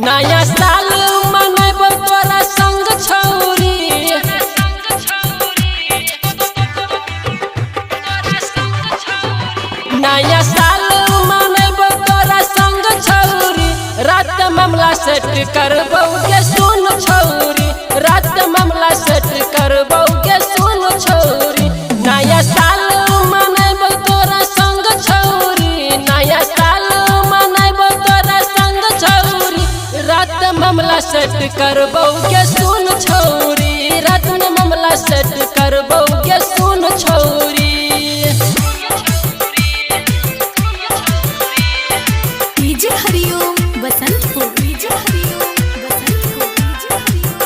नया साल मनाबो तोरा संग छौरी, नया साल मनाबो तोरा संग छौरी। रात मामला सेट करबौ के सुन छौरी, रात मामला सेट करबौ के सुन छौरी। नया साल मनाबो तोरा संग छौरी, नया साल मनाबो तोरा संग छौरी। रात मामला सेट करबौ के सुन छौरी, रात में मामला सेट करबौ के सुन छौरी। डीजे हरिओम बसंतपुर, डीजे हरिओम बसंतपुर, डीजे हरिओम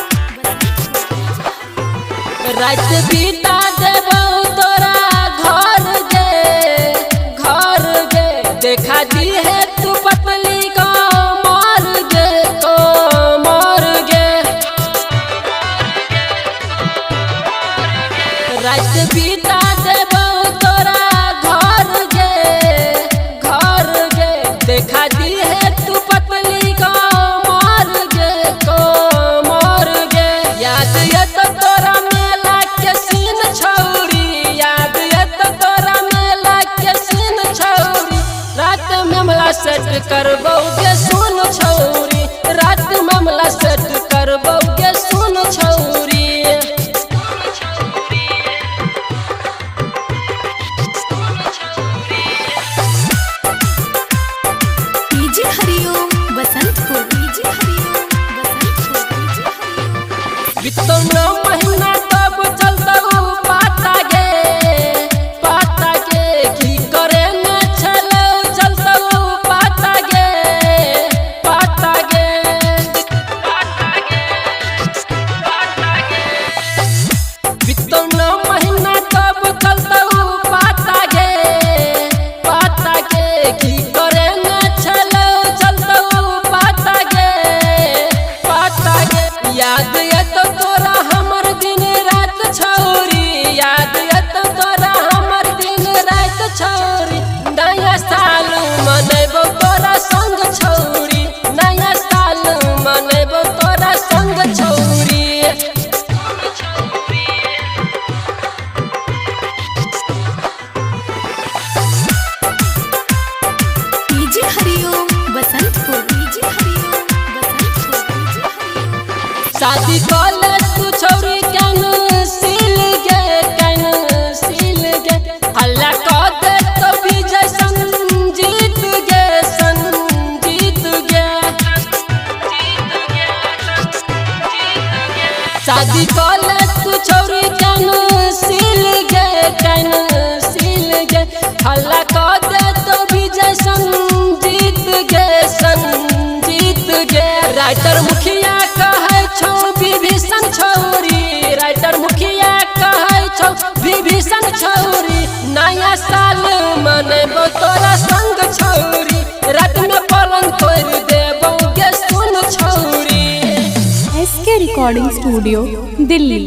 बसंतपुर। रात बीता देबौ तोरा घर गे देखा दी है तू पतली को मार गे। रात बीता देबौ तोरा घर गे देखा दी है तू पतली को मार गे। याद ये तो तोरा मेला के सीन छौरी, याद ये तो तोरा मेला के सीन छौरी। रात मामला सेट करबौ के सुन छौरी, रात मामला सेट करबौ के सुन छौरी। डीजे हरिओम बसंतपुर, डीजे हरिओम बसंतपुर, डीजे हरिओम। बीतौ 9 महीना तब चलतौ पाता गे की करे न छलौ चलतौ पाता गे। बीतौ 9 महीना तब चलतौ पाता गे की करे न छलौ चलतौ पाता गे। याद ये तो तोरा हमर दिन रात छौरी, याद ये तो तोरा हमर दिन रात छौरी। नया साल मनेबो तोरा संग छौरी, नया साल मनेबो तोरा संग छौरी। डीजे हरिओम बसंतपुर, डीजे हरिओम बसंतपुर, डीजे हरिओम। शादी कले तू छौरी कैंसिल गे हल्ला कर दे तो विजय संजीत गे। शादी कले तू छौरी कैंसिल गे हल्ला कर दे तो विजय संजीत गे। राइटर मुखिया कहै छौ विभीषण छौरी, राइटर मुखिया कहै छौ विभीषण छौरी। नया साल मनेबो तोरा संग छौरी, रात में पलंग तोड़ देबौ के सुन छौरी। SK recording studio Delhi.